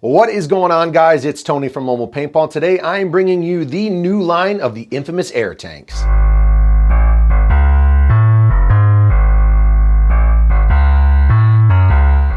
What is going on, guys? It's Tony from Mobile Paintball. Today I'm bringing you the new line of the infamous air tanks.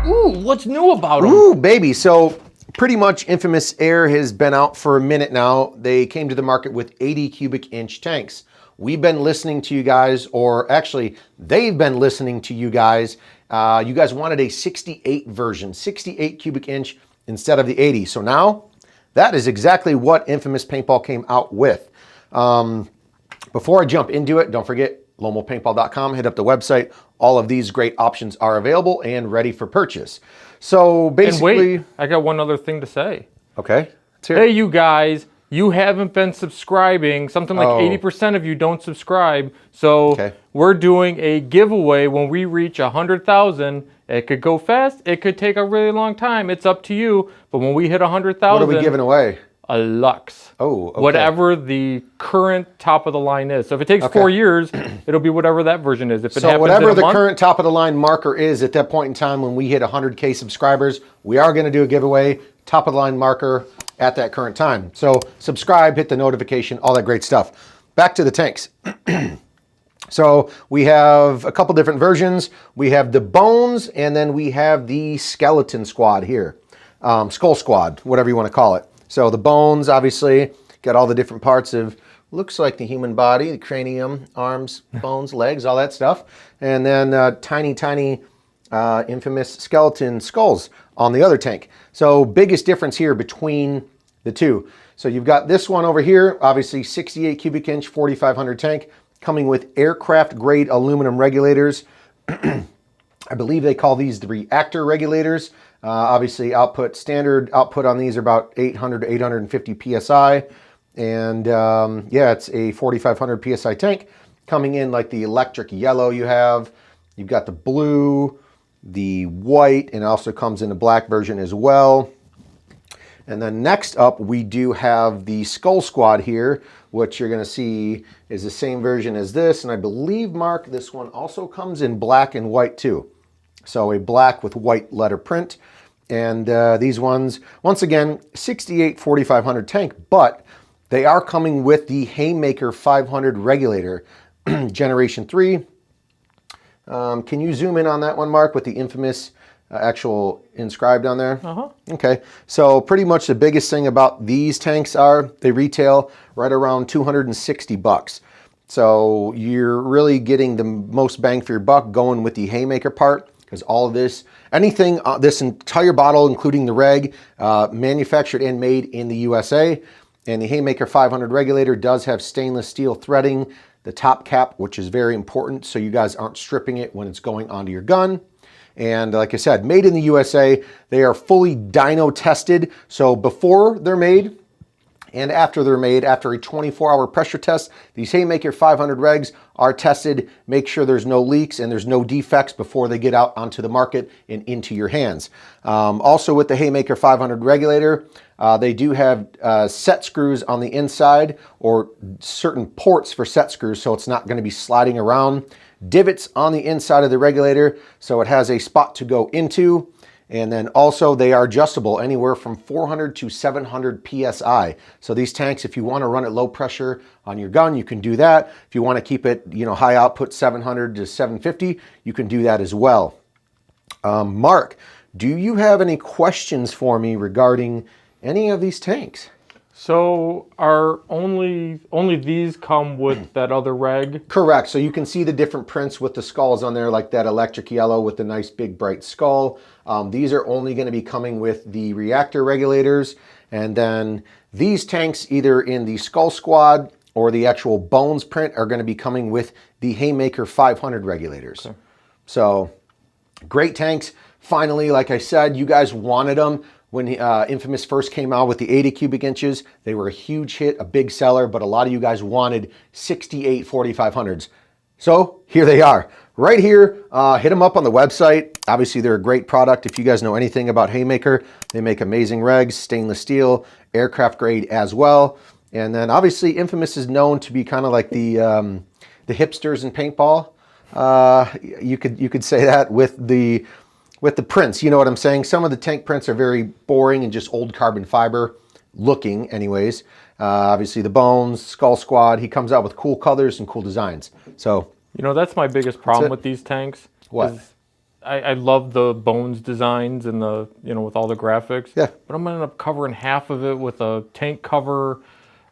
Ooh, what's new about them? Ooh, baby. So pretty much Infamous Air has been out for a minute now. They came to the market with 80 cubic inch tanks. We've been listening to you guys, or actually they've been listening to you guys. You guys wanted a 68 version, 68 cubic inch instead of the 80. So now that is exactly what Infamous Paintball came out with. Before I jump into it, don't forget lomopaintball.com, hit up the website. All of these great options are available and ready for purchase. So basically... And wait, I got one other thing to say. Okay. Let's hear it. Hey, you guys, you haven't been subscribing. Something like 80% of you don't subscribe. So we're doing a giveaway when we reach 100,000. It could go fast. It could take a really long time. It's up to you. But when we hit 100,000... What are we giving away? A Lux. Oh, okay. Whatever the current top of the line is. So if it takes 4 years, it'll be whatever that version is. If it happens whatever in a the month, current top of the line marker is at that point in time when we hit 100K subscribers, we are going to do a giveaway, top of the line marker at that current time. So subscribe, hit the notification, all that great stuff. Back to the tanks. So we have a couple different versions. We have the Bones, and then we have the Skeleton Squad here. Skull Squad, whatever you want to call it. So the Bones, obviously, got all the different parts of, looks like the human body, the cranium, arms, bones, legs, all that stuff. And then tiny, infamous skeleton skulls on the other tank. So biggest difference here between the two. So you've got this one over here, obviously 68 cubic inch, 4,500 tank, coming with aircraft grade aluminum regulators. I believe they call these the reactor regulators. Obviously standard output on these are about 800 to 850 PSI. And yeah, it's a 4,500 PSI tank coming in like the electric yellow you have. You've got the blue, the white, and it also comes in a black version as well. And then next up, we do have the Skull Squad here, which you're gonna see is the same version as this. And I believe, Mark, this one also comes in black and white too. So a black with white letter print. And these ones, once again, 68 4,500 tank, but they are coming with the Haymaker 500 regulator, Generation 3. Can you zoom in on that one, Mark, with the infamous actual inscribed on there? Okay, so pretty much the biggest thing about these tanks are they retail right around 260 bucks. So you're really getting the most bang for your buck going with the Haymaker part, because all of this, anything, this entire bottle, including the reg, manufactured and made in the USA. And the Haymaker 500 regulator does have stainless steel threading, the top cap, which is very important, so you guys aren't stripping it when it's going onto your gun. And like I said, made in the USA, they are fully dyno tested. So before they're made and after they're made, after a 24-hour pressure test, these Haymaker 500 regs are tested, make sure there's no leaks and there's no defects before they get out onto the market and into your hands. Also with the Haymaker 500 regulator, they do have set screws on the inside, or certain ports for set screws, so it's not going to be sliding around. Divots on the inside of the regulator, so it has a spot to go into. And then also they are adjustable anywhere from 400 to 700 PSI. So these tanks, if you want to run it low pressure on your gun, you can do that. If you want to keep it, high output 700 to 750, you can do that as well. Mark, do you have any questions for me regarding any of these tanks? So are only these come with that other reg? Correct. So you can see the different prints with the skulls on there, like that electric yellow with the nice big bright skull. These are only going to be coming with the reactor regulators. And then these tanks, either in the Skull Squad or the actual Bones print, are going to be coming with the Haymaker 500 regulators. Okay. So great tanks. Finally, like I said, you guys wanted them. When Infamous first came out with the 80 cubic inches, they were a huge hit, a big seller, but a lot of you guys wanted 68 4500s. So here they are. Right here, hit them up on the website. Obviously, they're a great product. If you guys know anything about Haymaker, they make amazing regs, stainless steel, aircraft grade as well. And then obviously, Infamous is known to be kind of like the hipsters in paintball. You could say that with the with the prints, you know what I'm saying? Some of the tank prints are very boring and just old carbon fiber looking anyways. Obviously the Bones, Skull Squad, he comes out with cool colors and cool designs. So, you know, that's my biggest problem with these tanks. What? I love the Bones designs and the, you know, with all the graphics. Yeah. But I'm going to end up covering half of it with a tank cover.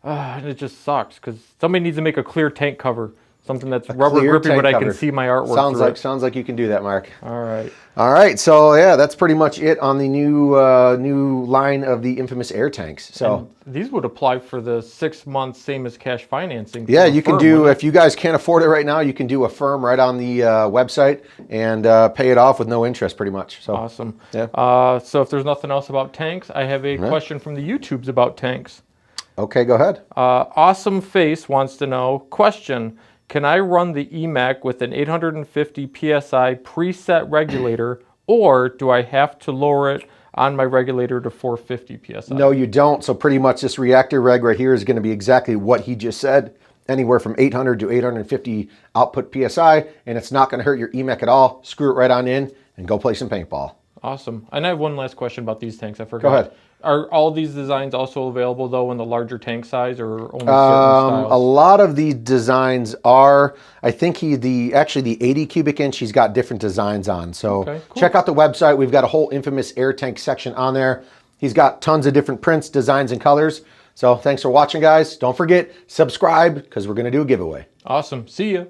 And it just sucks because somebody needs to make a clear tank cover. Something that's rubber grippy, but I can see my artwork. Sounds like you can do that, Mark. All right. All right. So yeah, that's pretty much it on the new line of the infamous air tanks. So and these would apply for the 6 months, same as cash financing. Yeah, you can do, if you guys can't afford it right now, you can do a firm right on the website and pay it off with no interest, pretty much. So awesome. Yeah. So if there's nothing else about tanks, I have a question from the YouTubes about tanks. Okay, go ahead. Awesome Face wants to know, question, can I run the EMAC with an 850 PSI preset regulator, or do I have to lower it on my regulator to 450 PSI? No, you don't. So pretty much this reactor reg right here is going to be exactly what he just said. Anywhere from 800 to 850 output PSI, and it's not going to hurt your EMAC at all. Screw it right on in and go play some paintball. Awesome. And I have one last question about these tanks. I forgot. Go ahead. Are all these designs also available, though, in the larger tank size, or only certain styles? A lot of these designs are, I think actually the 80 cubic inch, he's got different designs on. So Okay, cool. Check out the website. We've got a whole infamous air tank section on there. He's got tons of different prints, designs, and colors. So thanks for watching, guys. Don't forget, subscribe, because we're going to do a giveaway. Awesome. See ya.